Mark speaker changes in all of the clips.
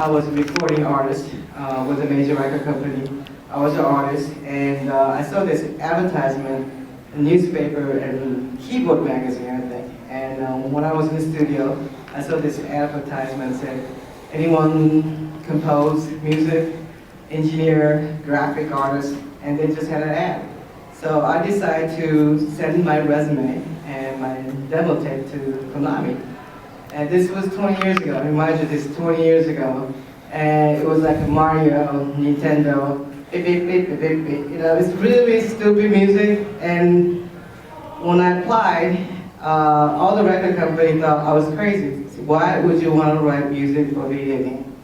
Speaker 1: was a recording artist with a major record company. I was an artist, and I saw this advertisement, a newspaper and keyboard magazine, I think. And when I was in the studio, I saw this advertisement said, anyone compose music, engineer, graphic artist, and they just had an ad. So I decided to send my resume and my demo tape to Konami. And this was 20 years ago. Remind you, this is 20 years ago. And it was like Mario, Nintendo, beep, beep, beep, beep, beep, beep. You know, it's really stupid music. And when I applied, all the record companies thought I was crazy. Why would you want to write music for video game?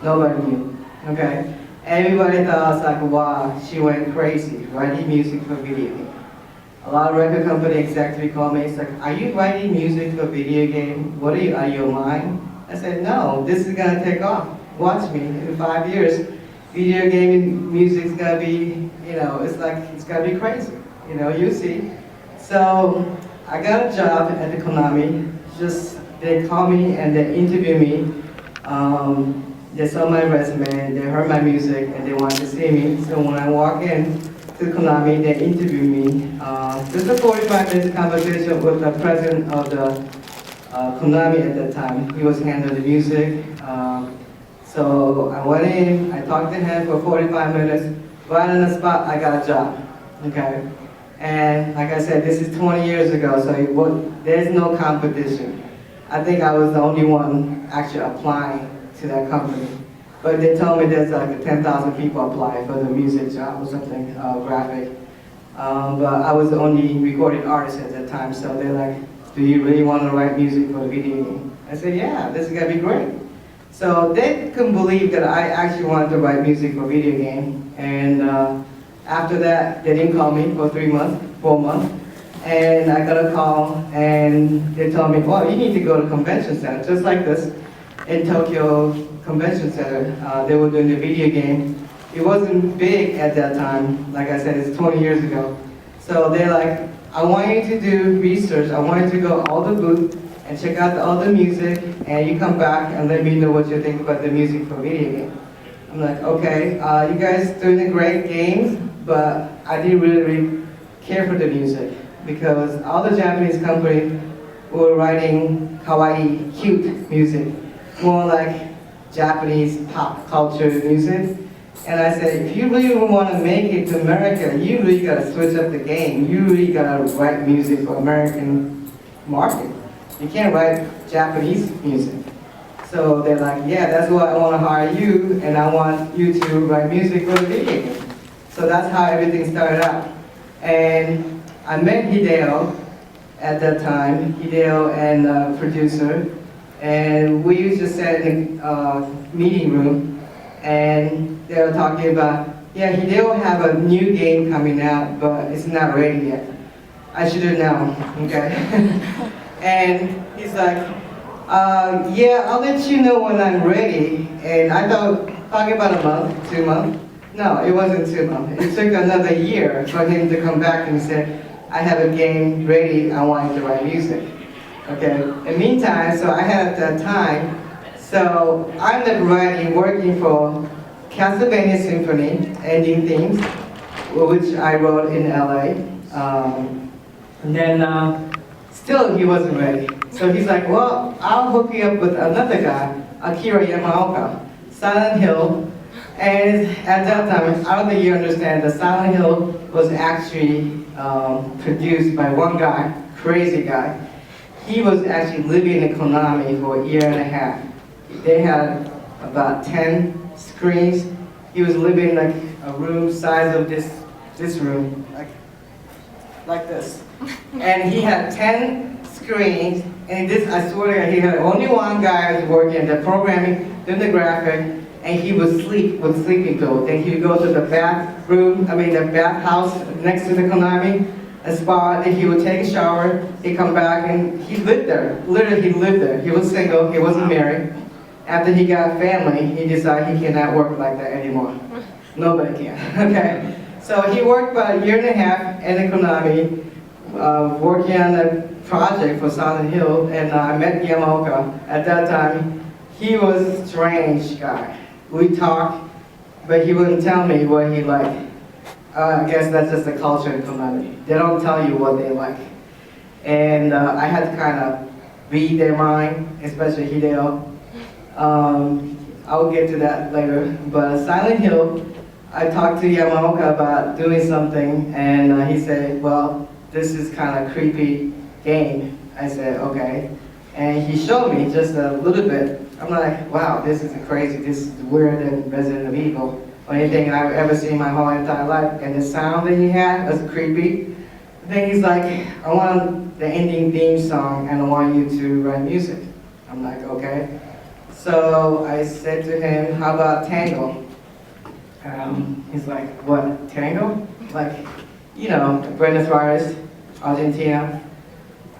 Speaker 1: Nobody knew, okay? Everybody thought I was like, wow, she went crazy, writing music for video game. A lot of record company executives call me, it's like, are you writing music for video game? What are you mind? I said, no, this is gonna take off. Watch me, in 5 years, video game music's gonna be, you know, it's gonna be crazy. You know, you see. So, I got a job at the Konami. They called me and they interviewed me. They saw my resume, they heard my music, and they wanted to see me. So when I walk in to Konami, they interviewed me. Just a 45-minute conversation with the president of the Konami at that time. He was handling the music. So I went in, I talked to him for 45 minutes. Right on the spot, I got a job, okay? And like I said, this is 20 years ago, so there's no competition. I think I was the only one actually applying to that company. But they told me there's like 10,000 people apply for the music job or something, graphic. But I was the only recording artist at that time, so they're like, do you really want to write music for a video game? I said, yeah, this is gonna be great. So they couldn't believe that I actually wanted to write music for a video game. And after that, they didn't call me for 3 months, 4 months. And I got a call and they told me, well, you need to go to convention center, just like this, in Tokyo Convention Center. They were doing the video game. It wasn't big at that time. Like I said, it's 20 years ago. So they're like, I want you to do research. I want you to go all the booths and check out all the music, and you come back and let me know what you think about the music for video game. I'm like, okay, you guys doing a great game, but I didn't really care for the music because all the Japanese companies were writing kawaii, cute music, more like Japanese pop culture music. And I said, if you really want to make it to America, you really got to switch up the game. You really got to write music for American market. You can't write Japanese music. So they're like, yeah, that's why I want to hire you, and I want you to write music for the video game. So that's how everything started out. And I met Hideo at that time, Hideo and producer, and we used to sit in the meeting room, and they were talking about, yeah, Hideo have a new game coming out, but it's not ready yet. I should have known, okay? And he's like, yeah, I'll let you know when I'm ready. And I thought, talking about a month, 2 months. No, it wasn't 2 months. It took another year for him to come back and say, I have a game ready, I want you to write music. Okay, in the meantime, so I had that time, so I ended up writing, working for Castlevania Symphony, ending themes, which I wrote in LA. And then, still he wasn't ready. So he's like, well, I'll hook you up with another guy, Akira Yamaoka, Silent Hill. And at that time, I don't think you understand that Silent Hill was actually produced by one guy, crazy guy. He was actually living in Konami for a year and a half. They had about 10 screens. He was living like a room size of this room, like this. And he had 10 screens, and this, I swear to God, he had only one guy who was working the programming, doing the graphic, and he would sleep with sleeping pills. Then he would go to the the bathhouse next to the Konami, a spa, and he would take a shower, he'd come back, and he lived there. Literally, he lived there. He was single, he wasn't married. After he got a family, he decided he cannot work like that anymore. Nobody can, okay? So he worked about a year and a half in the Konami, working on a project for Silent Hill, and I met Yamaoka. At that time, he was a strange guy. We talked, but he wouldn't tell me what he liked. I guess that's just the culture in Colombia. They don't tell you what they like. And I had to kind of read their mind, especially Hideo. I'll get to that later. But Silent Hill, I talked to Yamaoka about doing something, and he said, well, this is kind of creepy game. I said, okay. And he showed me just a little bit. I'm like, wow, this is crazy. This is weirder than Resident Evil or anything I've ever seen my whole entire life. And the sound that he had was creepy. Then he's like, I want the ending theme song and I want you to write music. I'm like, okay. So I said to him, how about tango? He's like, what, tango? Like, you know, Buenos Aires, Argentina.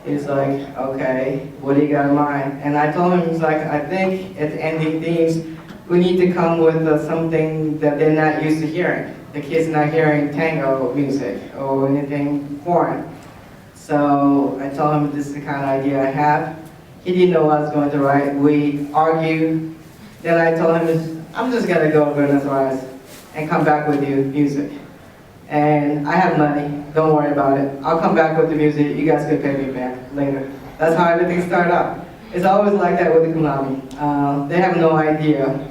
Speaker 1: He's like, okay, what do you got in mind? And I told him, he's like, I think at the ending themes, we need to come with something that they're not used to hearing. The kids not hearing tango music or anything foreign. So I told him this is the kind of idea I have. He didn't know what I was going to write. We argued. Then I told him, I'm just going to go to Buenos Aires and come back with you music. And I have money, don't worry about it. I'll come back with the music, you guys can pay me back later. That's how everything started out. It's always like that with the Konami. They have no idea,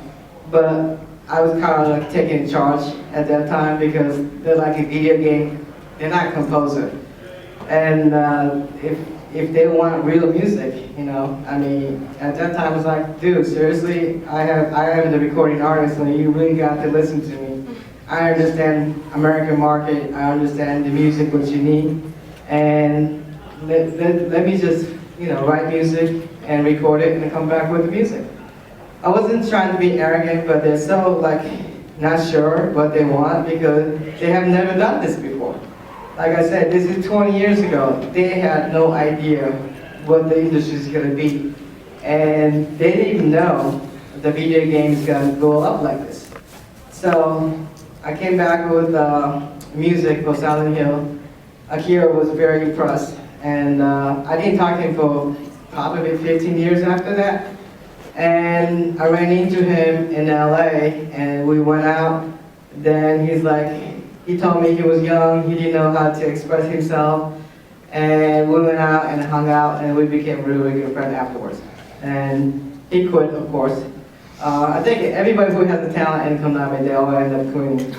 Speaker 1: but I was kind of like taking charge at that time because they're like a video game, they're not composer. And if they want real music, you know, I mean, at that time I was like, dude, seriously, I am the recording artist and you really got to listen to me. I understand American market, I understand the music, what you need, and let me just, you know, write music and record it and come back with the music. I wasn't trying to be arrogant, but they're so, like, not sure what they want because they have never done this before. Like I said, this is 20 years ago. They had no idea what the industry is going to be. And they didn't even know the video game is going to go up like this. So I came back with music for Silent Hill. Akira was very impressed. And I didn't talk to him for probably 15 years after that. And I ran into him in LA and we went out. Then he's like, he told me he was young, he didn't know how to express himself. And we went out and hung out and we became really good friends afterwards. And he quit, of course. I think everybody who has the talent in Konami, they all end up quitting.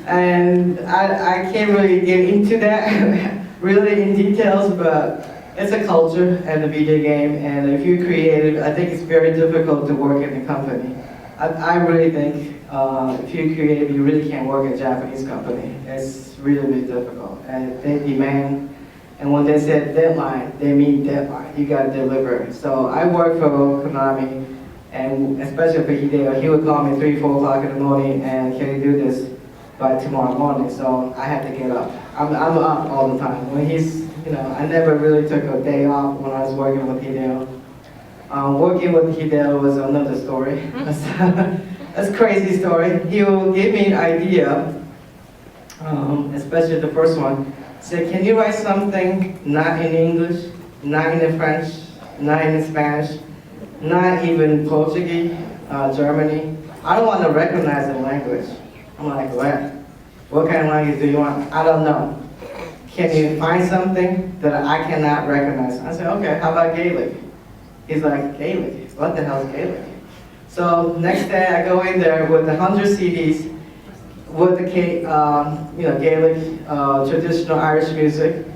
Speaker 1: And I can't really get into that really in details, but it's a culture and a video game, and if you're creative, I think it's very difficult to work in a company. I really think if you're creative, you really can't work in a Japanese company. It's really, really difficult, and they demand. And when they said deadline, they mean deadline. You got to deliver. So I worked for Konami, and especially for Hideo, he would call me 3, 4 o'clock in the morning, and can you do this by tomorrow morning? So I had to get up. I'm up all the time. When he's, you know, I never really took a day off when I was working with Hideo. Working with Hideo was another story. That's a crazy story. He will give me an idea, especially the first one. Say, can you write something not in English, not in French, not in Spanish, not even Portuguese, Germany? I don't want to recognize the language. I'm like, what? What kind of language do you want? I don't know. Can you find something that I cannot recognize? I said, okay, how about Gaelic? He's like, Gaelic? What the hell is Gaelic? So next day I go in there with 100 CDs with the Gaelic traditional Irish music,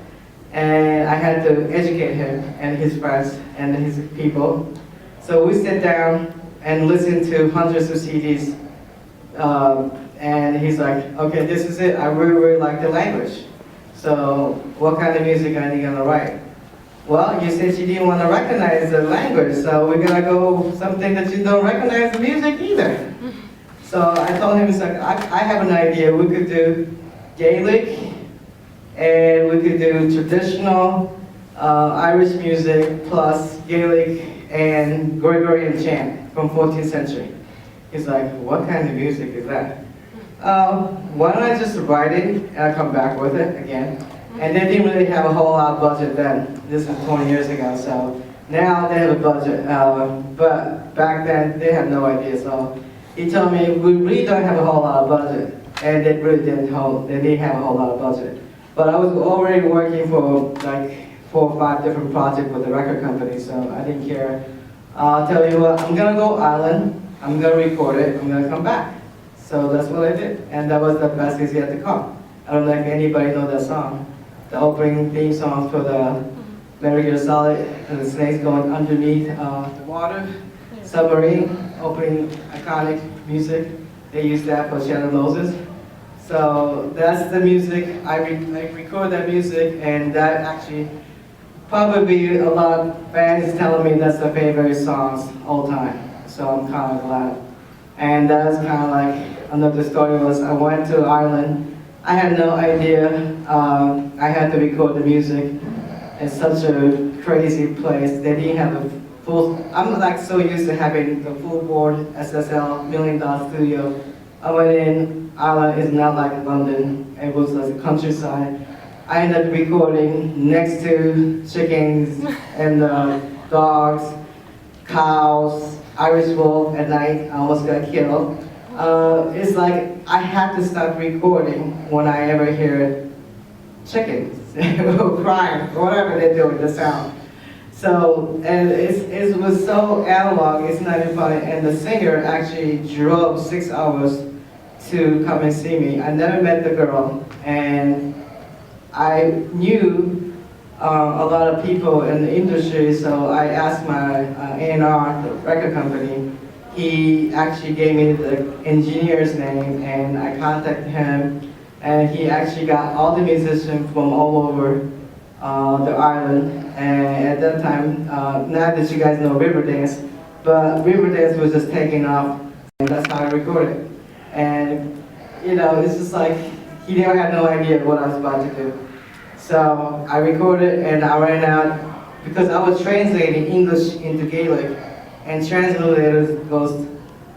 Speaker 1: and I had to educate him and his friends and his people. So we sit down and listen to hundreds of CDs, and he's like, okay, this is it. I really, really like the language. So what kind of music are you gonna write? Well, you said you didn't want to recognize the language, so we're gonna go something that you don't recognize the music either. So I told him, like, I have an idea. We could do Gaelic, and we could do traditional Irish music plus Gaelic and Gregorian chant from 14th century. He's like, what kind of music is that? Why don't I just write it and I come back with it again? And they didn't really have a whole lot of budget then. This is 20 years ago, so Now they have a budget, but back then they had no idea. So he told me we really don't have a whole lot of budget, and they didn't have a whole lot of budget. But I was already working for like 4 or 5 different projects with the record company, so I didn't care. I'll tell you what, I'm gonna go island, I'm gonna record it, I'm gonna come back. So that's what I did, and that was the best is yet to come. I don't know if anybody know that song. The opening theme song for the Metal Gear Solid, and the snakes going underneath the water, submarine, opening iconic music. They used that for Shadow Moses. So that's the music, I record that music, and that actually probably a lot of fans telling me that's their favorite songs all time. So I'm kind of glad. And that's kind of like another story was I went to Ireland. I had no idea I had to record the music. It's such a crazy place. They didn't have a full, I'm like so used to having the full board SSL $1 million studio. I went in, Ireland is not like London. It was like the countryside. I ended up recording next to chickens and dogs, cows, Irish wolf at night. I almost got killed. It's like I had to stop recording when I ever hear chickens crying or whatever they're doing, the sound. So, and it was so analog, it's not even funny. And the singer actually drove 6 hours to come and see me. I never met the girl, and I knew a lot of people in the industry, so I asked my A&R, the record company. He actually gave me the engineer's name, and I contacted him, and he actually got all the musicians from all over the island. And at that time, not that you guys know Riverdance, but Riverdance was just taking off, and that's how I recorded. And you know, it's just like he never had no idea what I was about to do. So I recorded, and I ran out because I was translating English into Gaelic, and translators goes,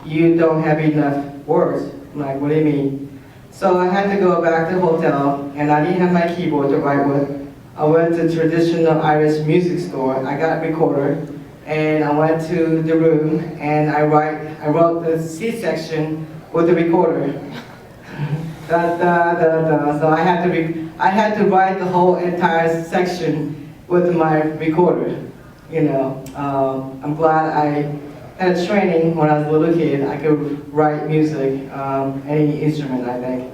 Speaker 1: "You don't have enough words." I'm like, "What do you mean?" So I had to go back to the hotel, and I didn't have my keyboard to write with. I went to traditional Irish music store. I got a recorder, and I went to the room, and I wrote the C section with the recorder. Da, da, da, da. So I had to write the whole entire section with my recorder. You know, I'm glad I had a training when I was a little kid. I could write music, any instrument, I think.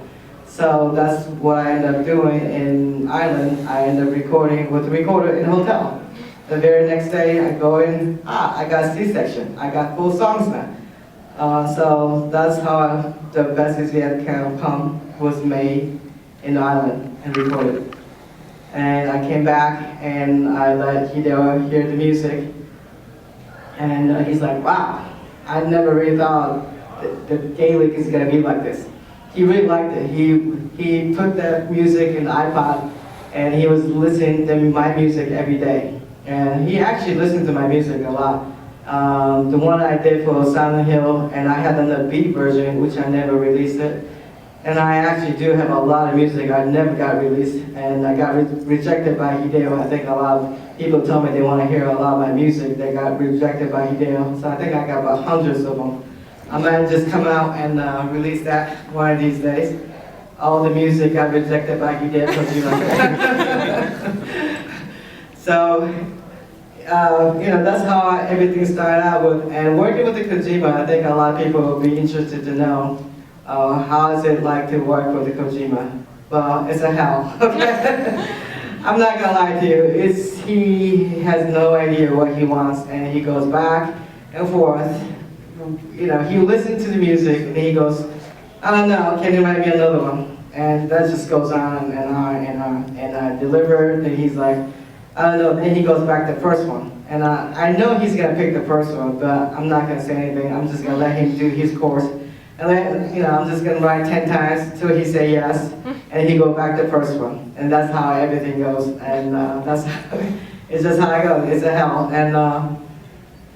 Speaker 1: So that's what I ended up doing in Ireland. I ended up recording with the recorder in a hotel. The very next day, I go in, I got a C-section. I got full songs now. So that's how the best is yet can come was made in Ireland and recorded. And I came back and I let Hideo hear the music. And he's like, wow, I never really thought that Gaelic is gonna be like this. He really liked it. He put that music in the iPod and he was listening to my music every day. And he actually listened to my music a lot. The one I did for Silent Hill, and I had done the beat version, which I never released it. And I actually do have a lot of music I never got released, and I got rejected by Hideo. I think a lot of people told me they want to hear a lot of my music. They got rejected by Hideo, so I think I got about hundreds of them. I might just come out and release that one of these days. All the music got rejected by Hideo because you like it. So, you know, that's how everything started out with. And working with the Kojima, I think a lot of people will be interested to know how is it like to work with the Kojima. Well, it's a hell. I'm not gonna lie to you. He has no idea what he wants, and he goes back and forth. You know, he listens to the music, and he goes, I don't know, can you write me another one? And that just goes on and on and on. And I deliver, and he's like, I don't know, then he goes back to the first one. And I know he's gonna pick the first one, but I'm not gonna say anything. I'm just gonna let him do his course. And then, you know, I'm just gonna write 10 times till he say yes, and he go back to the first one. And that's how everything goes. And that's it's just how it goes. It's a hell. And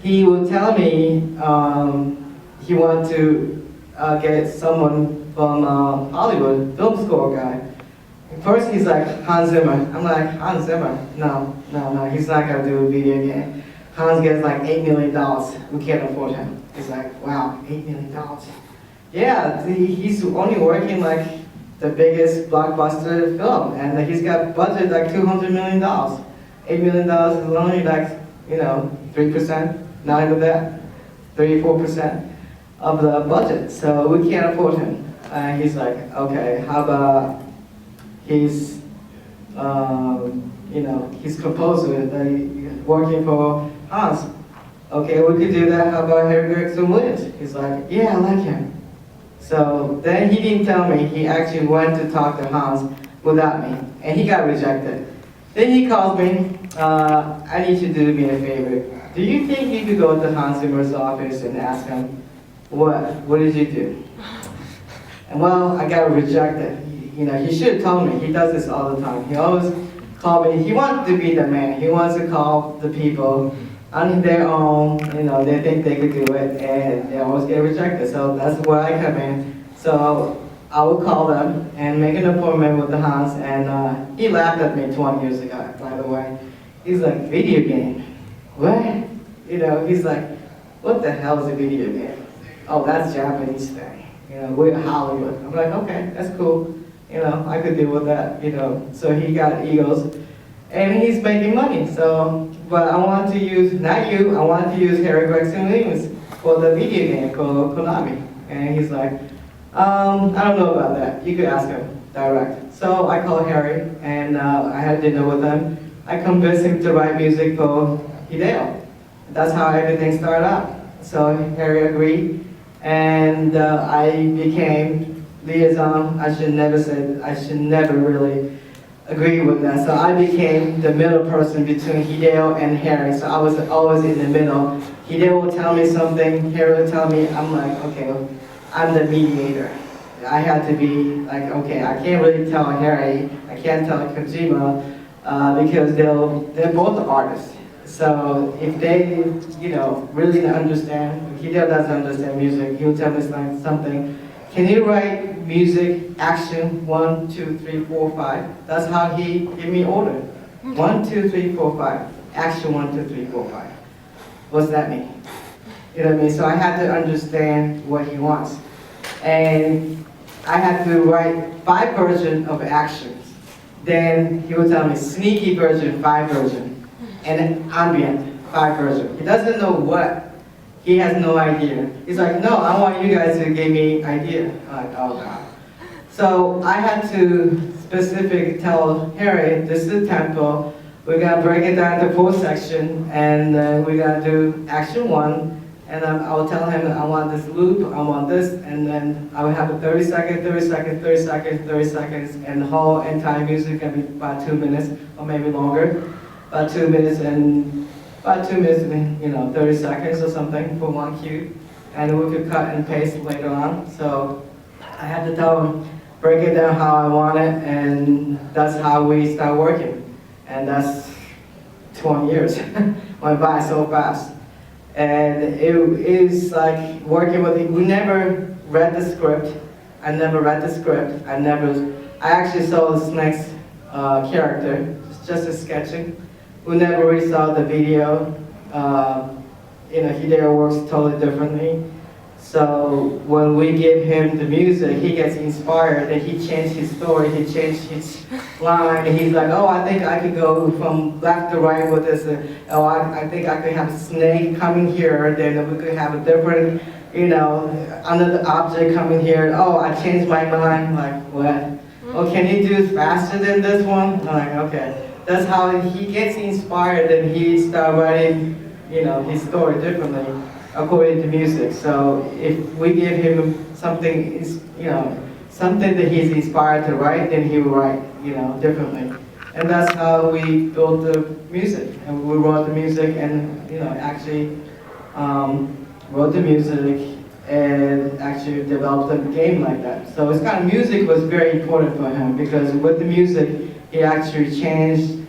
Speaker 1: he will tell me he want to get someone from Hollywood, film score guy. First he's like, Hans Zimmer. I'm like, Hans Zimmer? No, he's not gonna do a video game. Hans gets like $8 million. We can't afford him. It's like, wow, $8 million. Yeah, he's only working like the biggest blockbuster film, and he's got budget like $200 million. $8 million is only like, 3%, not even that, 3-4% of the budget. So we can't afford him. He's like, okay, how about his, his composer that working for Hans? Okay, we could do that. How about Harry Gregson Williams? He's like, yeah, I like him. So then he didn't tell me. He actually went to talk to Hans without me, and he got rejected. Then he calls me. I need you to do me a favor. Do you think you could go to Hans Zimmer's office and ask him, what did you do? And well, I got rejected. He should have told me. He does this all the time. He always called me. He wants to be the man. He wants to call the people on their own. They think they could do it, and they always get rejected. So that's where I come in. So I would call them and make an appointment with the Hans, and he laughed at me 20 years ago, by the way. He's like, video game? What? He's like, what the hell is a video game? Oh, that's Japanese thing. We're Hollywood. I'm like, okay, that's cool. I could deal with that, So he got egos, and he's making money. So, but I want to use, not you, I want to use Harry Gregson Williams for the video game called Konami. And he's like, I don't know about that. You could ask him direct. So I called Harry, and I had dinner with him. I convinced him to write music for Hideo. That's how everything started out. So Harry agreed, and I became liaison. I should never really agree with that. So I became the middle person between Hideo and Harry. So I was always in the middle. Hideo would tell me something, Harry would tell me. I'm like, okay, I'm the mediator. I had to be like, okay, I can't really tell Harry, I can't tell Kojima, because they're both artists. So if they, really understand, Hideo doesn't understand music, he'll tell me something. Can you write music, action, 1, 2, 3, 4, 5? That's how he gave me order. 1, 2, 3, 4, 5. Action, 1, 2, 3, 4, 5. What's that mean? You know what I mean? So I had to understand what he wants. And I had to write 5 versions of actions. Then he would tell me sneaky version, 5 version, and ambient, 5 version. He doesn't know what. He has no idea. He's like, no, I want you guys to give me idea. I'm like, oh God. So I had to specifically tell Harry, this is the tempo. We're gonna break it down to 4 sections, and we're gonna do action 1. And I will tell him, I want this loop, I want this, and then I will have a 30 seconds, 30 seconds, 30 seconds, 30 seconds, and the whole entire music can be about 2 minutes, or maybe longer. About 2 minutes and 30 seconds or something for one cue. And we could cut and paste later on. So I had to tell him, break it down how I want it, and that's how we start working. And that's 20 years. Went by so fast. And it is like working with him. We never read the script. I never read the script. I actually saw the Snake's character, just a sketching. We never really saw the video. Hideo works totally differently. So when we give him the music, he gets inspired, and he changed his story, he changed his line, and he's like, oh, I think I could go from left to right with this, I think I could have a snake coming here, then we could have a different, another object coming here. Oh, I changed my mind. Like, what? Oh, can you do it faster than this one? I'm like, okay. That's how he gets inspired, and he starts writing, his story differently according to music. So if we give him something, something that he's inspired to write, then he will write, differently. And that's how we built the music. And we wrote the music, and actually wrote the music and actually developed a game like that. So it's kind of music was very important for him, because with the music, he actually changed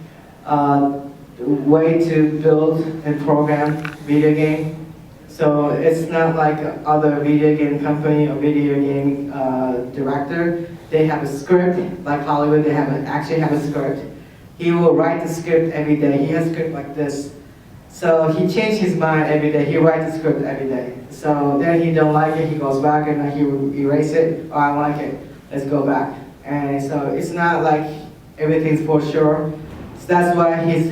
Speaker 1: the way to build and program video game. So it's not like other video game company or video game director. They have a script, like Hollywood, they actually have a script. He will write the script every day. He has a script like this. So he changed his mind every day. He writes the script every day. So then he don't like it, he goes back and he will erase it. Oh, I like it. Let's go back. And so it's not like everything's for sure. So that's why his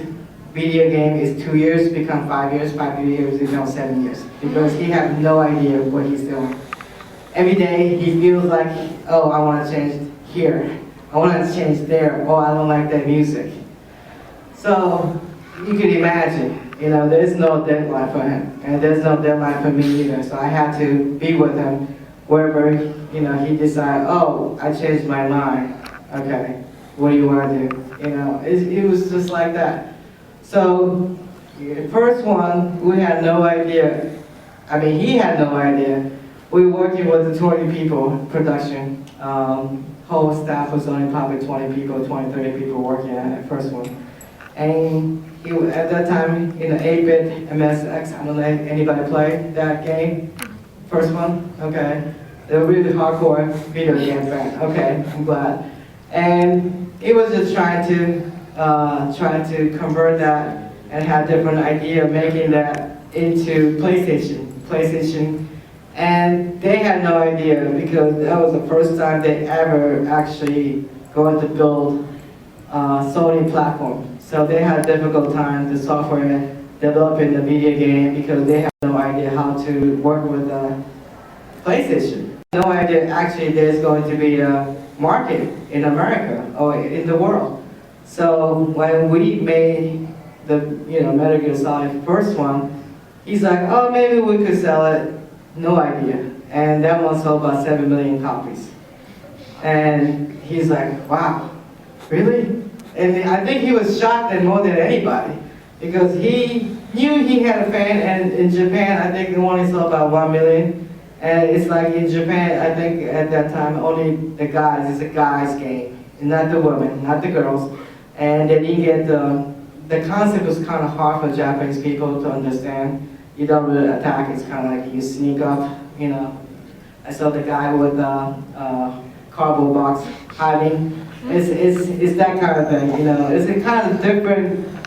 Speaker 1: video game is 2 years, become 5 years, 5 years, become 7 years. Because he has no idea what he's doing. Every day he feels like, oh, I want to change here. I want to change there. Oh, I don't like that music. So you can imagine, there's no deadline for him. And there's no deadline for me either. So I had to be with him wherever, he decided, oh, I changed my mind. Okay, what do you want to do? It was just like that. So the first one, we had no idea. I mean, he had no idea. We were working with the 20 people production. Whole staff was only probably 20 people, 20, 30 people working on the first one. And at that time, 8-bit MSX, I don't know if anybody played that game. First one? Okay. They were really hardcore video game fan. Okay, I'm glad. And he was just trying to convert that and have different idea of making that into PlayStation. And they had no idea because that was the first time they ever actually going to build Sony platform. So they had a difficult time, the software developing the video game because they had no idea how to work with PlayStation. No idea actually there's going to be a market in America or in the world. So when we made the Metal Gear Solid first one, he's like, oh, maybe we could sell it. No idea. And that one sold about 7 million copies. And he's like, wow, really? And I think he was shocked and more than anybody because he knew he had a fan, and in Japan, I think they only sold about 1 million. And it's like in Japan, I think at that time, only the guys, it's a guy's game, not the women, not the girls. And they didn't get the concept was kind of hard for Japanese people to understand. You don't really attack, it's kind of like you sneak up, I saw the guy with a cardboard box hiding. It's that kind of thing, It's a kind of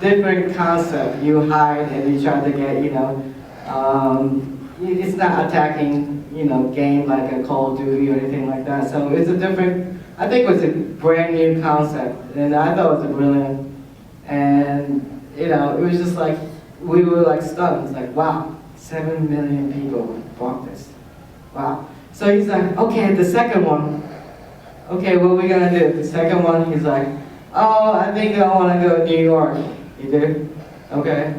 Speaker 1: different concept. You hide and you try to get, it's not attacking, game like a Call of Duty or anything like that. So it's a different, I think it was a brand new concept. And I thought it was brilliant. And, it was just like, we were like stunned. It's like, wow, 7 million people bought this. Wow. So he's like, okay, the second one. Okay, what are we gonna do? The second one, he's like, oh, I think I wanna go to New York. You do? Okay.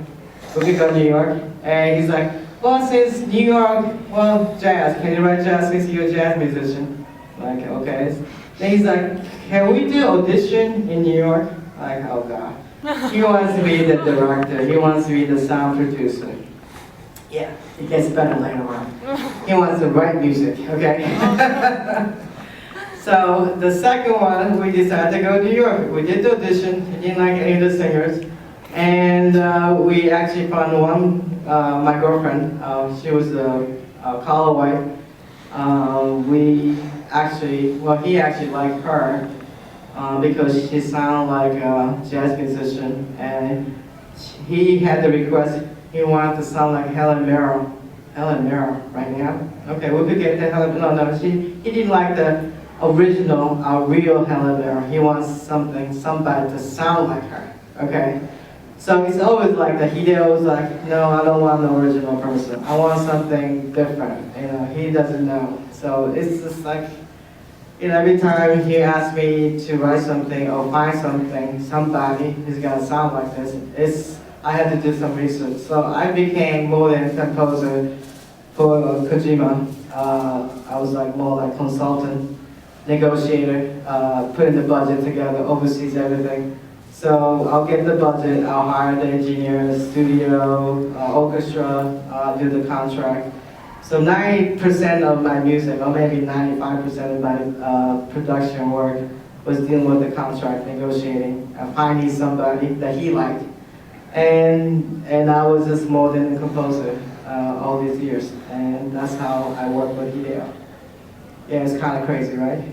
Speaker 1: We could go to New York. And he's like, well, since New York, well, jazz. Can you write jazz since you're a jazz musician? Like, okay. Then he's like, can we do audition in New York? Like, oh God. He wants to be the director. He wants to be the sound producer. Yeah, it gets better later on. He wants to write music, okay? So the second one, we decided to go to New York. We did the audition. He didn't like any of the singers. And we actually found one, my girlfriend. She was a Callaway. He actually liked her. Because she sounded like a jazz musician, and he had the request, he wanted to sound like Helen Mirren. Helen Mirren, right now? Okay, we could get the Helen, no, he didn't like the original, real Helen Mirren. He wants somebody to sound like her, okay? So it's always like that. Hideo's like, no, I don't want an original person. I want something different, he doesn't know. So it's just like, every time he asks me to write something or find somebody who's gonna sound like this, I had to do some research. So I became more than a composer for Kojima. I was like more like consultant, negotiator, putting the budget together, oversees everything. So I'll get the budget, I'll hire the engineers, studio, orchestra, do the contract. So 90% of my music, or maybe 95% of my production work was dealing with the contract, negotiating, finding somebody that he liked. And I was just more than a composer all these years. And that's how I work with Hideo. Yeah, it's kind of crazy, right?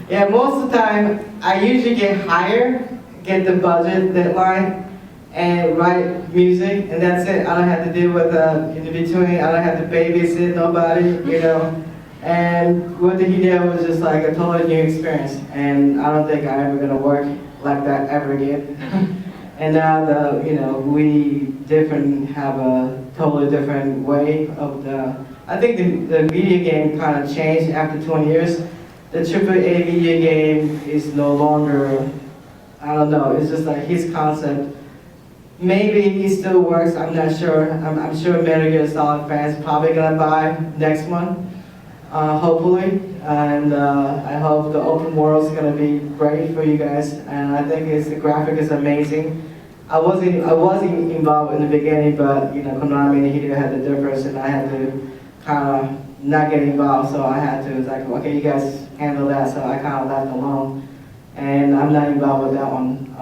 Speaker 1: Yeah, most of the time, I usually get hired, get the budget deadline, and write music, and that's it. I don't have to deal with in between. I don't have to babysit nobody, you know. And with the Hideo was just like a totally new experience, and I don't think I'm ever gonna work like that ever again. And now we have a totally different way of the. I think the video game kind of changed after 20 years. The AAA video game is no longer. I don't know. It's just like his concept. Maybe he still works. I'm not sure. I'm sure Metal Gear Solid fans probably gonna buy next one. Hopefully, and I hope the open world is going to be great for you guys. And I think the graphic is amazing. I wasn't involved in the beginning, but Konami and Hideo had the difference, and I had to kind of not get involved. So I had to. It's like, okay, you guys handle that. So I kind of left alone, and I'm not involved with that one.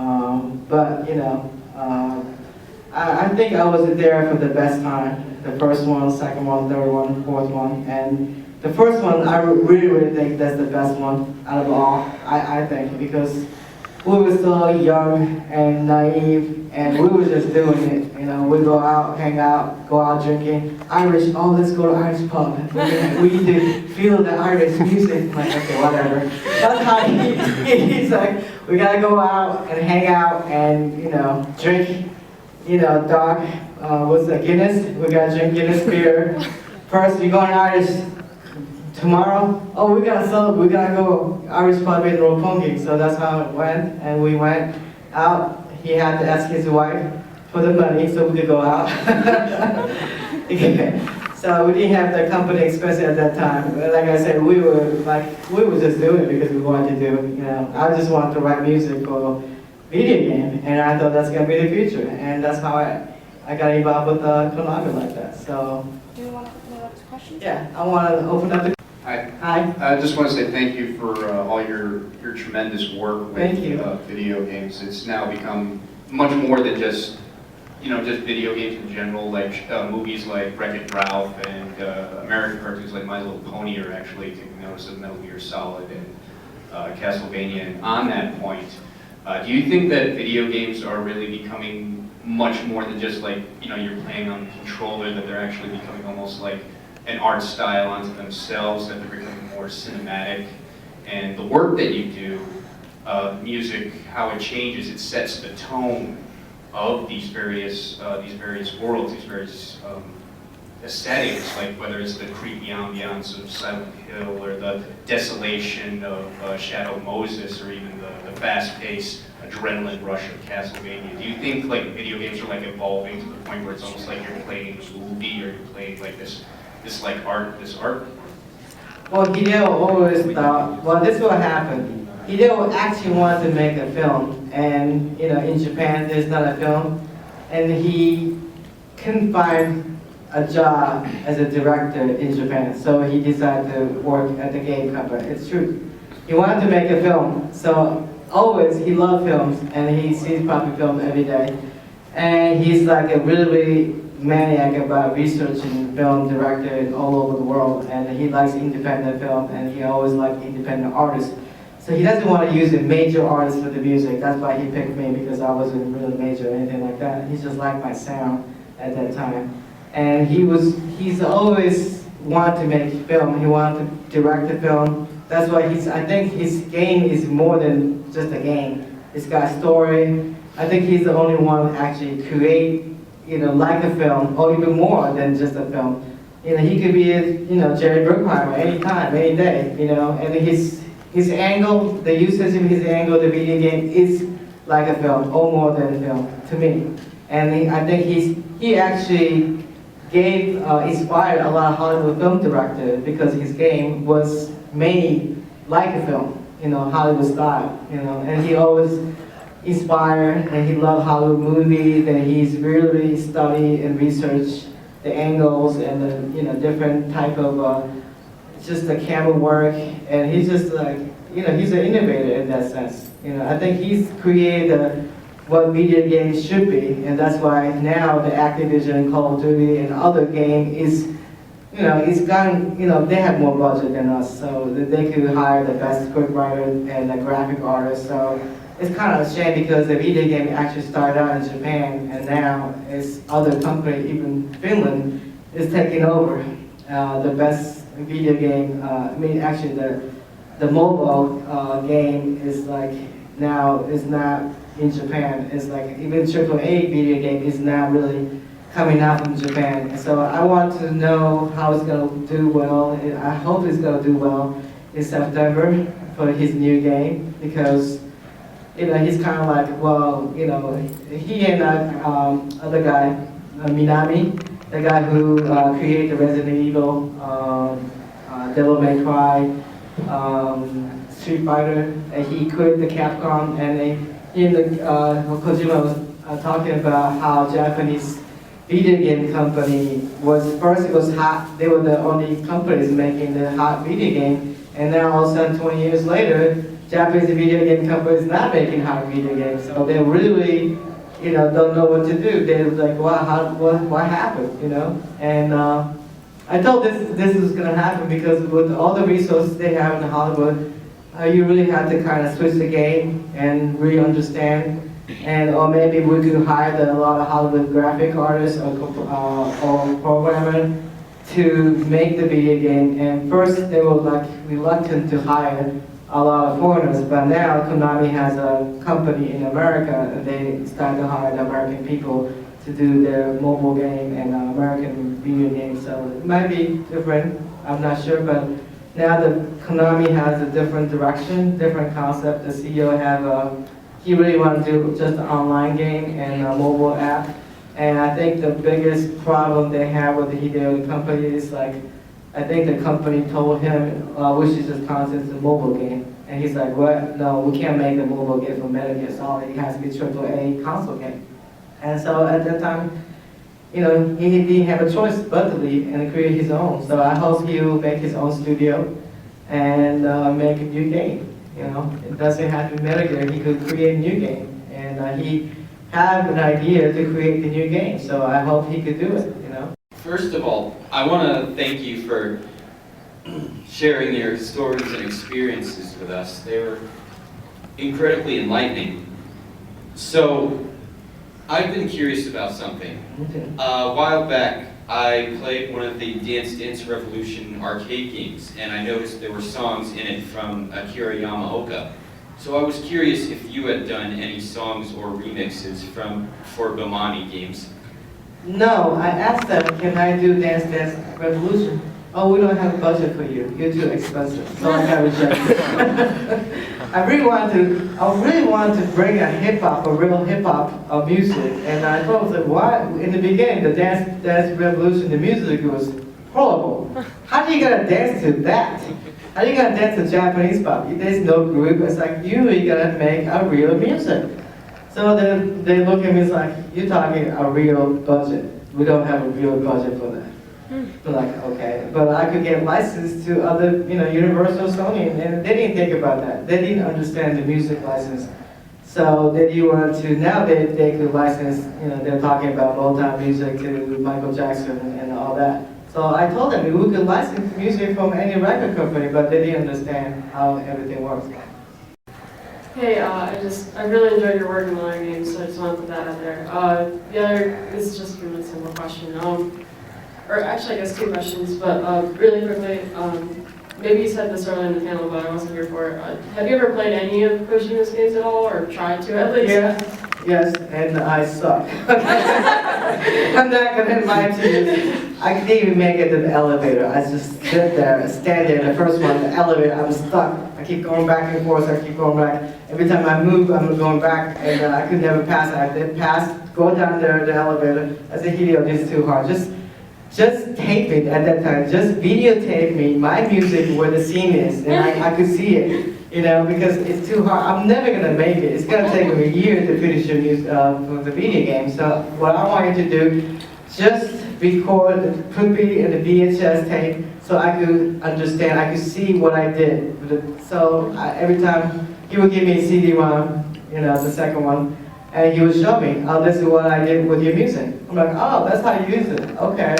Speaker 1: I think I was there for the best time. The first one, second one, third one, fourth one, and the first one, I really think that's the best one out of all, I think, because we were so young and naive, and we were just doing it. We go out, hang out, go out drinking. Irish, oh, let's go to Irish pub. We need to feel the Irish music. I'm like, okay, whatever. That's how he's like, we gotta go out and hang out and, drink, dark, what's that, Guinness? We gotta drink Guinness beer. First, we go to Irish. Tomorrow, oh, we gotta go Irish pub in Roppongi. So that's how it went, and we went out. He had to ask his wife for the money so we could go out. So we didn't have the company expense at that time. But like I said, we were just doing it because we wanted to do. I just wanted to write music for video game, and I thought that's gonna be the future, and that's how I got involved with Konami like that. So.
Speaker 2: Do you want to open it up to questions?
Speaker 1: Yeah, I want to open up the.
Speaker 3: Hi. I just want to say thank you for all your tremendous work with video games. It's now become much more than just video games in general. Like movies like Wreck-It Ralph and American cartoons like My Little Pony are actually taking notice of Metal Gear Solid and Castlevania. And on that point, do you think that video games are really becoming much more than just like you're playing on the controller? That they're actually becoming almost like an art style unto themselves, that they're becoming more cinematic, and the work that you do, music, how it changes, it sets the tone of these various worlds, these various aesthetics, like whether it's the creepy ambiance of Silent Hill or the desolation of Shadow Moses, or even the fast-paced adrenaline rush of Castlevania. Do you think like video games are like evolving to the point where it's almost like you're playing a movie, or you're playing like this art?
Speaker 1: Well, Hideo always thought, well, this will happen. Hideo actually wanted to make a film, and in Japan there's not a film, and he couldn't find a job as a director in Japan, so he decided to work at the game company. It's true. He wanted to make a film, so always he loved films, and he sees puppet film every day, and he's like a really maniac about researching film director all over the world, and he likes independent film, and he always liked independent artists. So he doesn't want to use a major artist for the music. That's why he picked me, because I wasn't really major or anything like that. He just liked my sound at that time. And he's always wanted to make film. He wanted to direct a film. That's why I think his game is more than just a game. It's got a story. I think he's the only one who actually create like a film, or even more than just a film. He could be Jerry Bruckheimer anytime, any day, and his angle, the usage of his angle, the video game is like a film, or more than a film, to me. And I think he actually inspired a lot of Hollywood film directors, because his game was made like a film, Hollywood style, and he always inspired, and he loved Hollywood movies, and he's really studied and researched the angles and the different type of just the camera work, and he's just like he's an innovator in that sense. I think he's created what video games should be, and that's why now the Activision, Call of Duty, and other game is it's gone. They have more budget than us, so they could hire the best scriptwriter and the graphic artist. So it's kind of a shame because the video game actually started out in Japan, and now it's other country, even Finland, is taking over the best video game. I mean, actually, the mobile game is like now is not in Japan. It's like even AAA video game is not really coming out from Japan. And so I want to know how it's going to do well. I hope it's going to do well in September for his new game, because he's kind of like, well, he and other guy, Minami, the guy who created Resident Evil, Devil May Cry, Street Fighter, and he quit the Capcom, and Kojima was talking about how Japanese video game company was, first it was hot, they were the only companies making the hot video game, and now all of a sudden 20 years later, Japanese video game companies not making hot video games, so they really, don't know what to do. They're like, what happened, And I thought this was gonna happen because with all the resources they have in Hollywood, you really have to kind of switch the game and really understand. Or maybe we could hire a lot of Hollywood graphic artists or programmers to make the video game. And first they were like reluctant to hire a lot of foreigners, but now Konami has a company in America, and they start to hire the American people to do their mobile game and American video games. So it might be different, I'm not sure, but now the Konami has a different direction, different concept. The CEO he really want to do just an online game and a mobile app. And I think the biggest problem they have with the Hideo company is like, I think the company told him, we should just concentrate on the mobile game. And he's like, what? No, we can't make a mobile game for Metal Gear Solid. It has to be AAA console game. And so at that time, he didn't have a choice but to leave and create his own. So I hope he'll make his own studio and make a new game. It doesn't have to be Metal Gear. He could create a new game. And he had an idea to create the new game. So I hope he could do it,
Speaker 4: First of all, I want to thank you for sharing your stories and experiences with us. They were incredibly enlightening. So, I've been curious about something. A while back, I played one of the Dance Dance Revolution arcade games, and I noticed there were songs in it from Akira Yamaoka. So I was curious if you had done any songs or remixes for Bomani games.
Speaker 1: No, I asked them, can I do Dance Dance Revolution? Oh, we don't have a budget for you. You're too expensive. So I got rejected. I really wanted to bring a real hip hop music, and I thought, why? In the beginning, the Dance Revolution, the music was horrible. How do you gonna dance to that? How are you gonna dance to Japanese pop? There's no group. It's like you gotta make a real music. So then they look at me, it's like, you're talking a real budget. We don't have a real budget for that. They're like, okay. But I could get licensed to other, Universal, Sony, and they didn't think about that. They didn't understand the music license. So they didn't want to, now they could license, they're talking about Motown music to Michael Jackson and all that. So I told them we could license music from any record company, but they didn't understand how everything works.
Speaker 5: Hey, I really enjoyed your work in online games, so I just wanted to put that out there. The other is just a really simple question. Or actually, I guess two questions, but really quickly, maybe you said this earlier in the panel, but I wasn't here for it. Have you ever played any of Kojima's games at all, or tried to at least?
Speaker 1: Yes, and I suck. I'm not gonna lie to you. I couldn't even make it to the elevator. I just sit there, stand there. The first one, the elevator, I'm stuck. I keep going back and forth. I keep going back. Every time I move, I'm going back, and I could never pass it. I did pass, go down there, the elevator. I said, Hideo, this is too hard. Just tape it at that time. Just videotape me, my music, where the scene is, and I could see it. Because it's too hard. I'm never gonna make it. It's gonna take me a year to finish the music for the video game. So what I want you to do, just record, put me in the VHS tape, so I could understand. I could see what I did. So every time he would give me a CD-ROM, the second one, and he would show me, oh, this is what I did with your music. I'm like, oh, that's how you use it. Okay.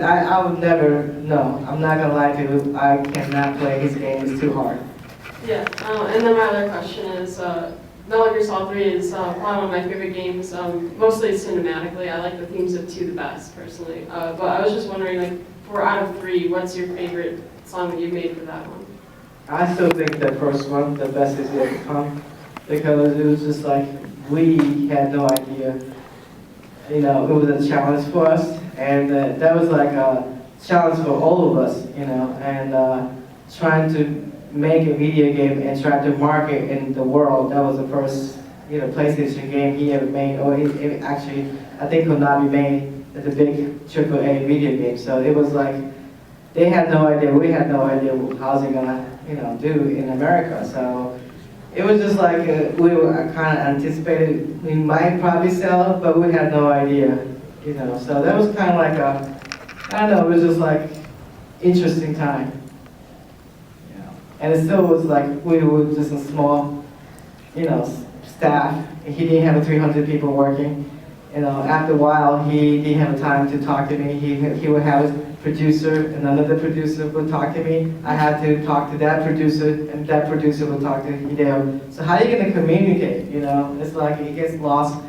Speaker 1: I would never. No, I'm not gonna lie to you. I cannot play his game. It's too hard.
Speaker 5: Yeah, and then my other question is, Metal Gear Solid 3 is probably one of my favorite games, mostly cinematically. I like the themes of 2 the best, personally. But I was just wondering, like, out of 3, what's your favorite song that you made for that one?
Speaker 1: I still think the first one, the best is yet to come, because it was just like, we had no idea. You know, it was a challenge for us, and that was like a challenge for all of us, you know, and trying to make a video game and try to market in the world. That was the first, you know, PlayStation game he ever made, or it actually, I think Konami made the big AAA video game. So it was like, they had no idea, we had no idea how's it gonna, you know, do in America. So it was just like, we were kind of anticipated we might probably sell, but we had no idea, you know. So that was kind of like a, I don't know, it was just like, interesting time. And it still was like, we were just a small, you know, staff. He didn't have 300 people working. You know, after a while, he didn't have time to talk to me. He would have his producer, and another producer would talk to me. I had to talk to that producer, and that producer would talk to Hideo. So how are you going to communicate, you know? It's like it gets lost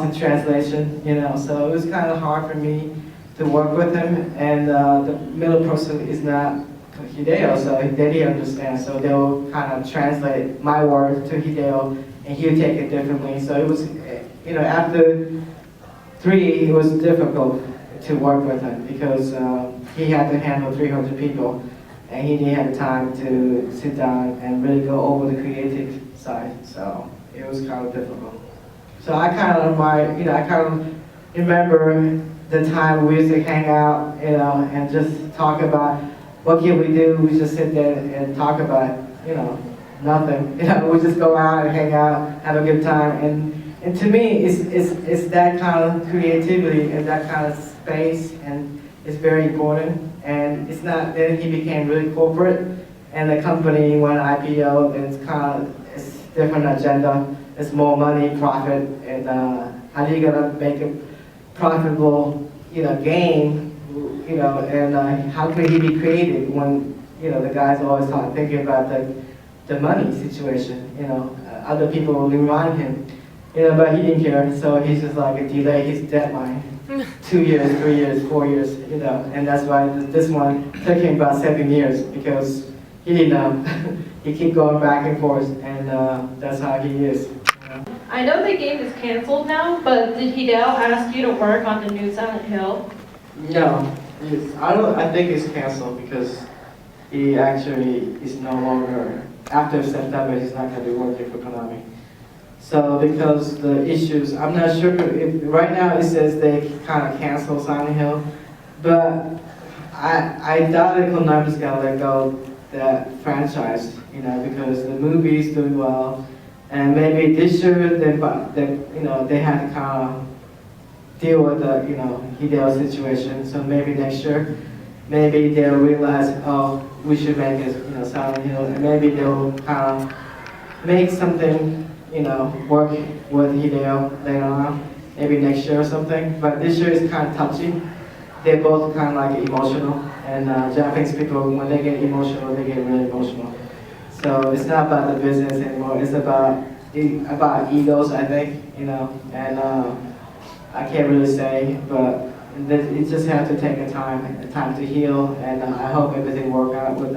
Speaker 1: in translation, you know? So it was kind of hard for me to work with him, and the middle person is not Hideo, so they didn't understand, so they'll kind of translate my word to Hideo, and he'll take it differently. So it was, you know, after 3, it was difficult to work with him, because he had to handle 300 people, and he didn't have time to sit down and really go over the creative side, so it was kind of difficult. So I kind of remember the time we used to hang out, you know, and just talk about what can we do. We just sit there and talk about, you know, nothing. You know, we just go out and hang out, have a good time. And to me, it's that kind of creativity and that kind of space, and it's very important. And it's not, then he became really corporate, and the company went IPO, and it's kind of, it's different agenda. It's more money, profit, and how do you gonna make a profitable, you know, game? You know, and how could he be creative when, you know, the guys always thinking about the money situation, you know. Other people will remind him, you know, but he didn't care, so he's just like a delay his deadline. 2 years, 3 years, 4 years, you know, and that's why this one took him about 7 years, because he didn't know. He keep going back and forth, and that's how he is. You know?
Speaker 2: I know the game is canceled now, but did Hideo ask you to work on the new Silent Hill?
Speaker 1: No. I think it's canceled, because he actually is no longer, after September, he's not going to be working for Konami. So because the issues, I'm not sure, if right now it says they kind of canceled Silent Hill, but I doubt that Konami's going to let go that franchise, you know, because the movie's doing well, and maybe this year they you know, they had to kind of deal with the, you know, Hideo situation. So maybe next year, maybe they'll realize, oh, we should make it, you know, Silent Hill, and maybe they'll kind of make something, you know, work with Hideo later on, maybe next year or something. But this year is kind of touchy. They're both kind of like emotional, and Japanese people, when they get emotional, they get really emotional. So it's not about the business anymore. It's about egos, I think, you know, and I can't really say, but it just has to take a time to heal, and I hope everything works out with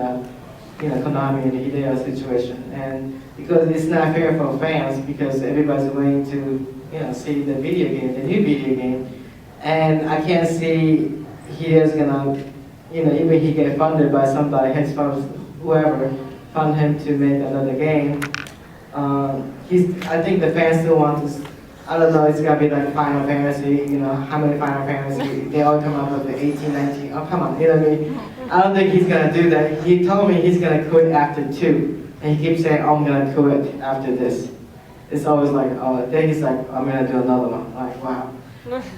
Speaker 1: you know, Konami and the Hideo situation. And because it's not fair for fans, because everybody's waiting to, you know, see the video game, the new video game, and I can't see Hideo's gonna, you know, even he get funded by somebody, hedge funds, whoever, fund him to make another game. I think the fans still want to. I don't know, it's gonna be like Final Fantasy, you know, how many Final Fantasy, they all come up with the 18, 19, oh come on, you know what I mean? I don't think he's gonna do that. He told me he's gonna quit after 2, and he keeps saying, oh, I'm gonna quit after this. It's always like, oh, then he's like, I'm gonna do another one. I'm like, wow.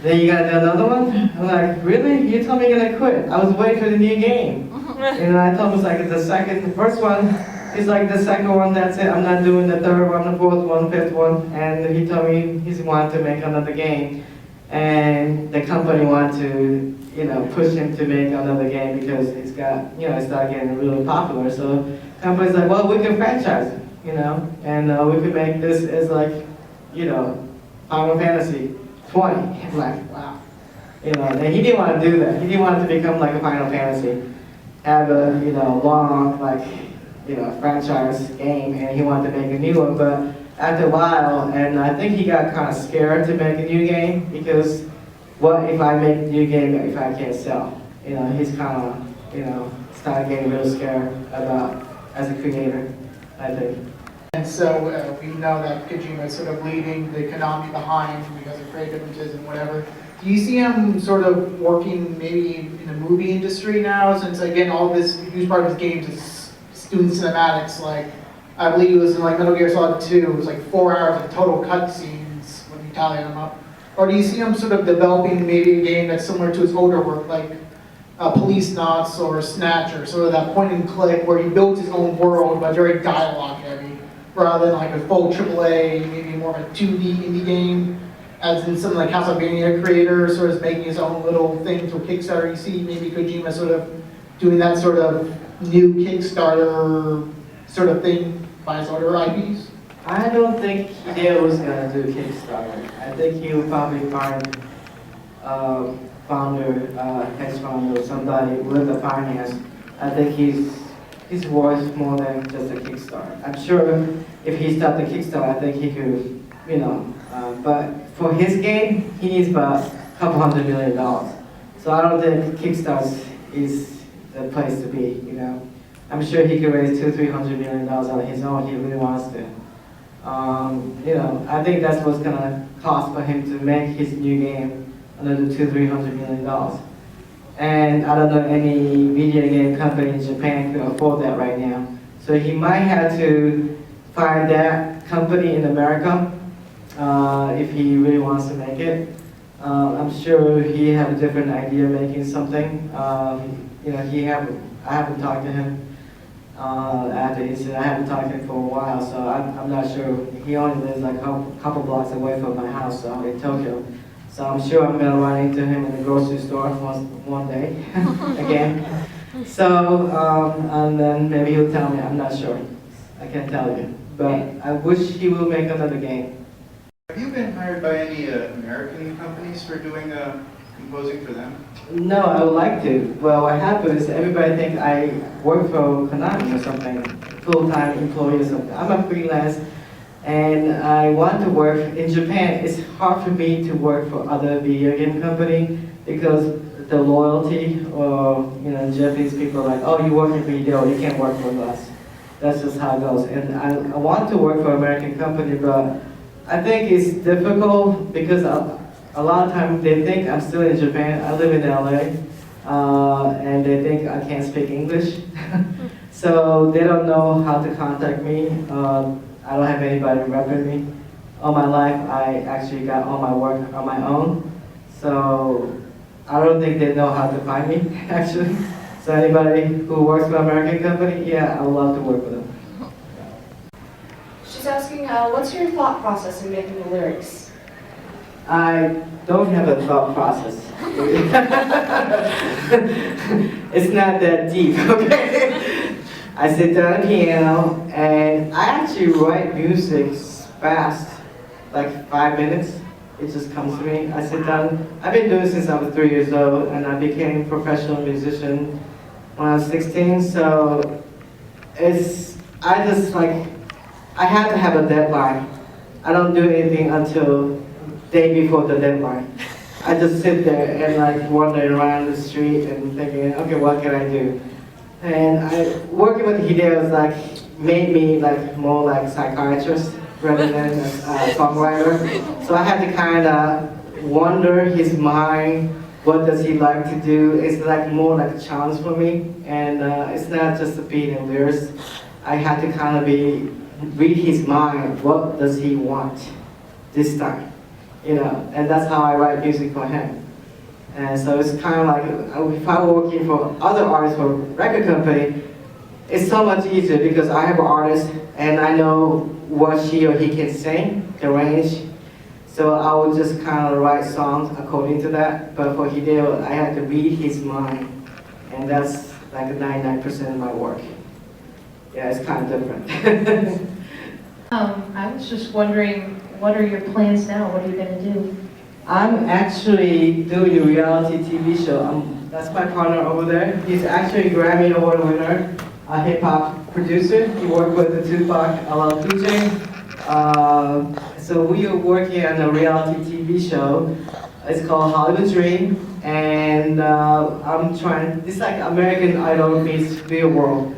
Speaker 1: Then you gonna do another one? I'm like, really? You told me you're gonna quit. I was waiting for the new game. And I told him it's like the first one, it's like the second one, that's it. I'm not doing the third one, the fourth one, fifth one. And he told me he wanted to make another game. And the company wanted to, you know, push him to make another game because it's got, you know, it's not getting really popular. So the company's like, well, we can franchise it. you know, and we could make this as like, you know, Final Fantasy 20. Like, wow. You know, and he didn't want to do that. He didn't want it to become like a Final Fantasy, have a, you know, long, like, you know, franchise game, and he wanted to make a new one. But after a while, and I think he got kind of scared to make a new game, because what if I make a new game if I can't sell? You know, he's kind of, you know, started getting real scared about, as a creator, I think.
Speaker 6: And so we know that Kojima is sort of leaving the Konami behind because of creative differences and whatever. Do you see him sort of working maybe in the movie industry now, since again all this huge part of his games is doing cinematics? Like I believe it was in like Metal Gear Solid 2, it was like 4 hours of total cutscenes when you tally them up. Or do you see him sort of developing maybe a game that's similar to his older work, like Police Knots or Snatch, or sort of that point and click where he builds his own world but very dialogue heavy, rather than like a full AAA, maybe more of a 2D indie game, as in some like Castlevania creator sort of making his own little thing through Kickstarter? You see maybe Kojima sort of doing that sort of new Kickstarter sort of thing by his older IPs?
Speaker 1: I don't think Hideo was gonna do Kickstarter. I think he would probably find hedge fund or somebody with the finance. I think he's worth more than just a Kickstarter. I'm sure if he started the Kickstarter, I think he could, you know. But for his game, he needs about a couple $100 million. So I don't think Kickstarter is the place to be. You know, I'm sure he could raise $200-300 million on his own. He really wants to. You know, I think that's what's gonna cost for him to make his new game. Another $200-300 million. And I don't know any video game company in Japan can afford that right now. So he might have to find that company in America if he really wants to make it. I'm sure he have a different idea of making something. You know, I haven't talked to him after the incident. I haven't talked to him for a while, so I'm not sure. He only lives like a couple blocks away from my house, so in Tokyo. So I'm sure I'm gonna run into him in the grocery store one day again. So and then maybe he'll tell me. I'm not sure. I can't tell you. But I wish he will make another game.
Speaker 7: Have you been hired by any American companies for doing composing for them?
Speaker 1: No, I would like to. Well, what happens is everybody thinks I work for Konami or something, full-time employee or something. I'm a freelance. And I want to work in Japan. It's hard for me to work for other video game company because the loyalty, or you know, Japanese people are like, oh, you work in video, you can't work for us. That's just how it goes. And I want to work for American company, but I think it's difficult because a lot of times they think I'm still in Japan. I live in LA, and they think I can't speak English, so they don't know how to contact me. I don't have anybody repping me. All my life, I actually got all my work on my own. So I don't think they know how to find me, actually. So anybody who works for an American company, yeah, I would love to work with them.
Speaker 8: She's asking, what's your thought process in making the lyrics?
Speaker 1: I don't have a thought process. It's not that deep, okay? I sit down at the piano, and I actually write music fast, like 5 minutes. It just comes to me. I sit down. I've been doing it since I was 3 years old, and I became a professional musician when I was 16. So I have to have a deadline. I don't do anything until day before the deadline. I just sit there and like wandering around the street and thinking, okay, what can I do? And working with Hideo like made me like more like psychiatrist rather than a songwriter. So I had to kind of wonder his mind. What does he like to do? It's like more like a challenge for me, and it's not just the beat and lyrics. I had to kind of read his mind. What does he want this time? You know, and that's how I write music for him. And so it's kind of like, if I were working for other artists for a record company, it's so much easier because I have an artist and I know what she or he can sing, the range. So I would just kind of write songs according to that. But for Hideo, I had to read his mind. And that's like 99% of my work. Yeah, it's kind of different.
Speaker 2: I was just wondering, what are your plans now? What are you gonna do?
Speaker 1: I'm actually doing a reality TV show. That's my partner over there. He's actually a Grammy Award winner, a hip hop producer. He worked with the Tupac LL so we are working on a reality TV show. It's called Hollywood Dream, and I'm trying. It's like American Idol meets real world.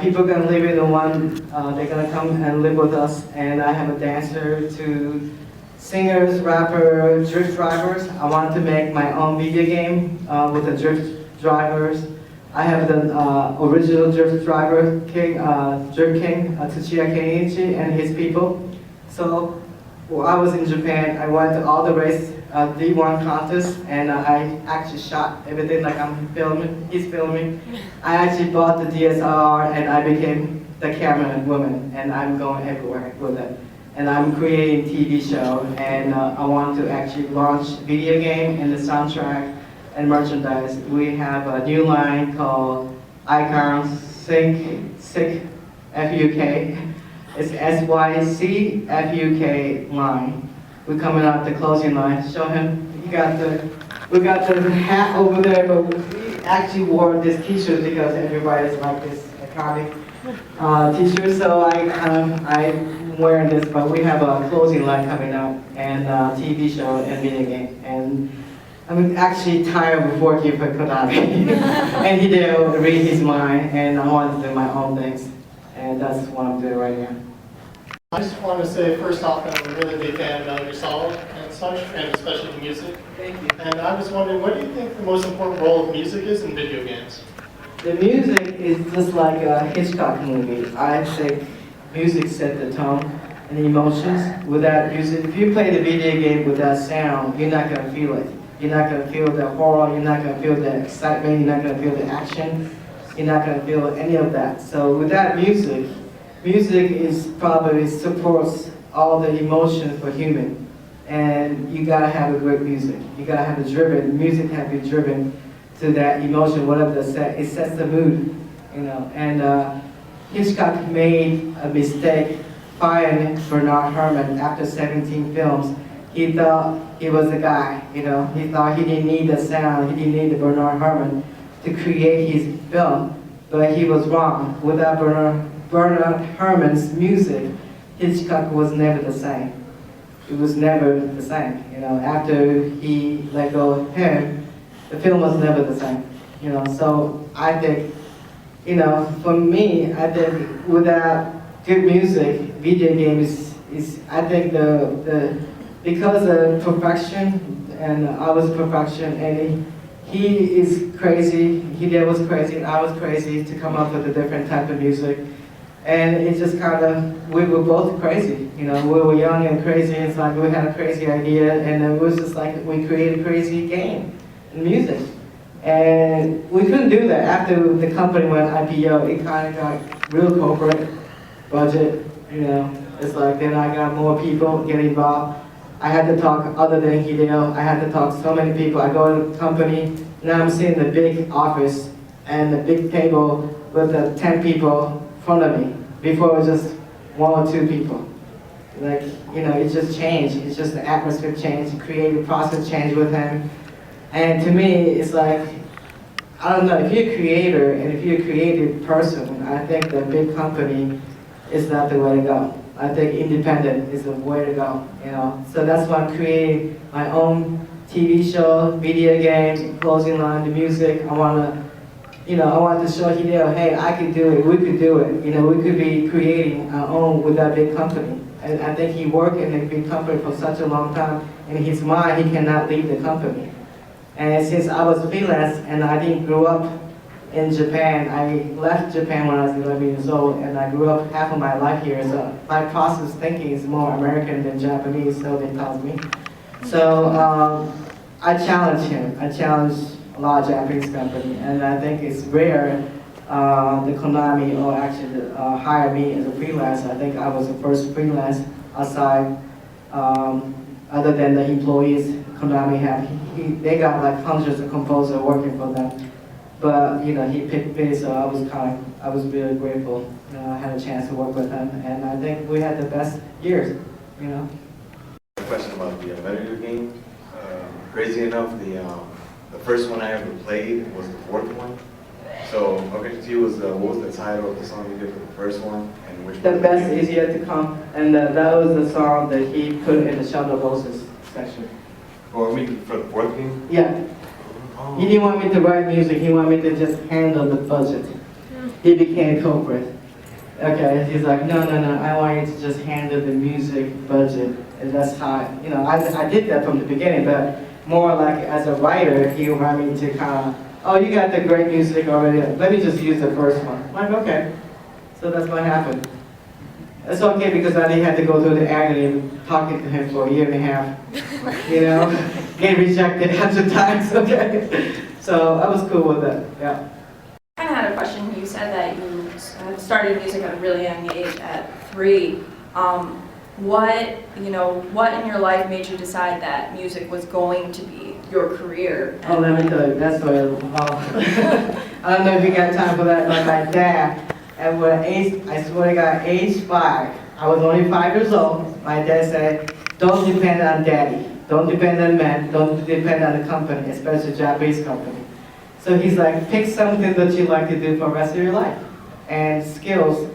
Speaker 1: People are gonna live in the one. They're gonna come and live with us, and I have a dancer to singers, rapper, drift drivers. I want to make my own video game with the drift drivers. I have the original drift driver king, Drift King, Tsuchiya Kenichi, and his people. So while I was in Japan, I went to all the race D1 contests, and I actually shot everything like I'm filming, he's filming. I actually bought the DSLR and I became the camera woman, and I'm going everywhere with it. And I'm creating a TV show, and I want to actually launch video game and the soundtrack and merchandise. We have a new line called Icons Sick FUK. It's SYC FUK line. We're coming out the closing line. Show him. We got the hat over there, but we actually wore this T-shirt because everybody's like this iconic T-shirt. So I'm wearing this, but we have a closing line coming up, and TV show and video game. And I'm actually tired of working for Konami. And he did read his mind, and I want to do my own things. And that's what I'm doing right now.
Speaker 9: I just want to say first off that I'm a really big fan of your song and such, and especially the music.
Speaker 1: Thank you.
Speaker 9: And I was wondering, what do you think the most important role of music is in video games?
Speaker 1: The music is just like a Hitchcock movie. I think music set the tone and the emotions. Without music, if you play the video game without sound, you're not gonna feel it. You're not gonna feel the horror, you're not gonna feel the excitement, you're not gonna feel the action, you're not gonna feel any of that. So without music, music is probably supports all the emotions for human. And you gotta have a great music. You gotta have music have to be driven to that emotion, whatever it sets the mood, you know. And Hitchcock made a mistake firing Bernard Herrmann after 17 films. He thought he was the guy, you know. He thought he didn't need the sound, he didn't need the Bernard Herrmann to create his film, but he was wrong. Without Bernard Herrmann's music, Hitchcock was never the same. It was never the same, you know. After he let go of him, the film was never the same, you know. So I think, you know, for me, I think without good music, video games is I think because of perfection, and I was perfection, and he is crazy, was crazy, and I was crazy to come up with a different type of music. And it just kind of, we were both crazy, you know, we were young and crazy. It's like we had a crazy idea, and it was just like we created a crazy game in music. And we couldn't do that. After the company went IPO, it kind of got real corporate budget, you know. It's like then I got more people get involved. I had to talk other than Hideo. I had to talk to so many people. I go to the company, now I'm seeing the big office and the big table with the 10 people in front of me. Before it was just 1 or 2 people. Like, you know, it just changed. It's just the atmosphere changed, the creative process changed with him. And to me, it's like, I don't know, if you're a creator and if you're a creative person, I think the big company is not the way to go. I think independent is the way to go, you know. So that's why I'm creating my own TV show, video games, closing line, the music. I want to show Hideo, hey, I could do it, we could do it. You know, we could be creating our own with that big company. And I think he worked in a big company for such a long time. In his mind, he cannot leave the company. And since I was freelance and I didn't grow up in Japan, I left Japan when I was 11 years old, and I grew up half of my life here. So my process of thinking is more American than Japanese, so they taught me. So I challenged him. I challenged a lot of Japanese company, and I think it's rare the Konami or actually hire me as a freelancer. I think I was the first freelance outside, other than the employees Konami have. They got like hundreds of composers working for them. But he picked me, so I was really grateful. I had a chance to work with him, and I think we had the best years.
Speaker 10: A question about the video game. Crazy enough, the first one I ever played was the fourth one. So my question to you was, what was the title of the song you did for the first one, and which
Speaker 1: The
Speaker 10: one?
Speaker 1: best is yet to come, and that was the song that he put in the Shadow Roses section.
Speaker 10: Or for the fourth game?
Speaker 1: Yeah.
Speaker 10: Oh.
Speaker 1: He didn't want me to write music, he wanted me to just handle the budget. He became corporate. Okay, he's like, no, I want you to just handle the music budget. And that's how, I did that from the beginning, but more like as a writer, he wanted me to kind of, oh, you got the great music already, let me just use the first one. I'm like, okay. So that's what happened. It's okay because I didn't have to go through the agony of talking to him for a year and a half. Getting rejected 100 times, okay? So I was cool with it, yeah.
Speaker 11: I kind of had a question. You said that you started music at a really young age, at 3. What in your life made you decide that music was going to be your career?
Speaker 1: Oh, let me tell you, that's what I don't know if you got time for that, but my dad, at what age, I swear to God, age 5, I was only 5 years old, my dad said, don't depend on daddy, don't depend on men, don't depend on the company, especially Japanese company. So he's like, pick something that you like to do for the rest of your life, and skills,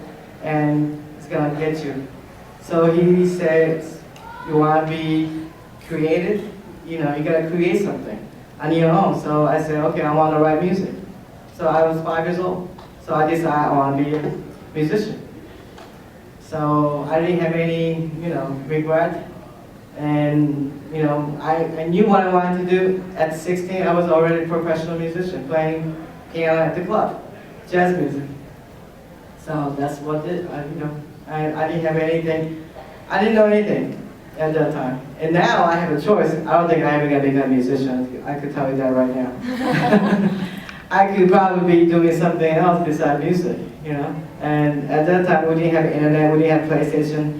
Speaker 1: and it's gonna get you. So he says, you wanna be creative? You gotta create something on your own. So I said, okay, I wanna write music. So I was 5 years old. So I decided I wanna be a musician. So I didn't have any, regret. And, I knew what I wanted to do. At 16, I was already a professional musician, playing piano at the club, jazz music. So that's what did, I didn't have anything, I didn't know anything at that time. And now I have a choice. I don't think I'm ever going to become a musician. I could tell you that right now. I could probably be doing something else besides music, And at that time, we didn't have internet, we didn't have PlayStation.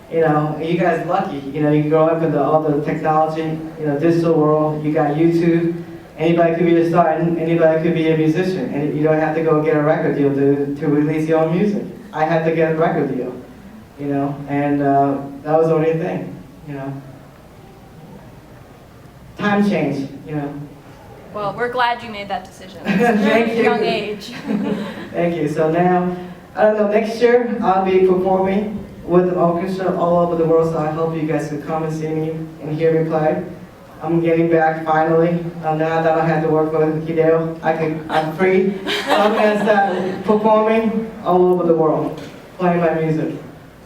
Speaker 1: You guys lucky. You grow up with all the technology, digital world. You got YouTube. Anybody could be a star, and anybody could be a musician. And you don't have to go get a record deal to release your own music. I had to get a record deal, and that was the only thing, Time changed,
Speaker 11: Well, we're glad you made that decision.
Speaker 1: Thank you.
Speaker 11: Young age.
Speaker 1: Thank you. So now, I don't know, next year I'll be performing with an orchestra all over the world, so I hope you guys could come and see me and hear me play. I'm getting back finally. Now that I have to work with Hideo, I'm free. So I'm going to start performing all over the world, playing my music.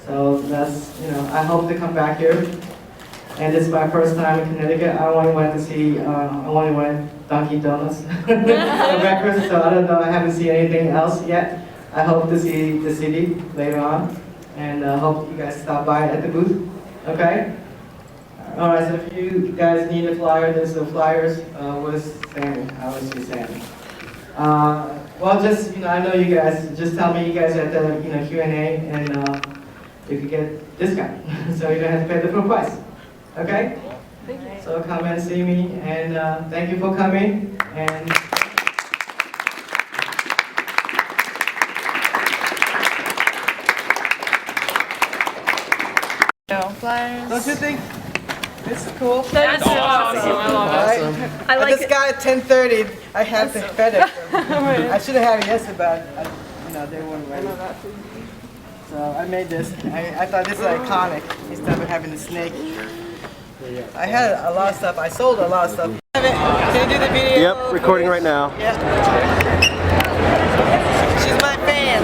Speaker 1: So that's, I hope to come back here. And this is my first time in Connecticut. I only went to see, I only went Dunkin' Donuts for breakfast, so I don't know, I haven't seen anything else yet. I hope to see the city later on. And I hope you guys stop by at the booth, okay? All right, so if you guys need a flyer, there's the flyers with Sammy. I always see Sammy. Well, just, I know you guys, just tell me you guys at the, Q&A, and you could get discount, so you don't have to pay the full price, okay?
Speaker 11: Thank you.
Speaker 1: So come and see me, and thank you for coming, and
Speaker 11: Flyers.
Speaker 1: don't you think this is cool?
Speaker 11: That's so awesome. I love it. I like
Speaker 1: just got at 10:30. I had to FedEx them. I should have had it yesterday, but they weren't ready. So I made this. I thought this is iconic instead of having the snake. I had a lot of stuff. I sold a lot of stuff. Can you do the video?
Speaker 12: Yep, recording right now.
Speaker 1: Yeah. She's my fan.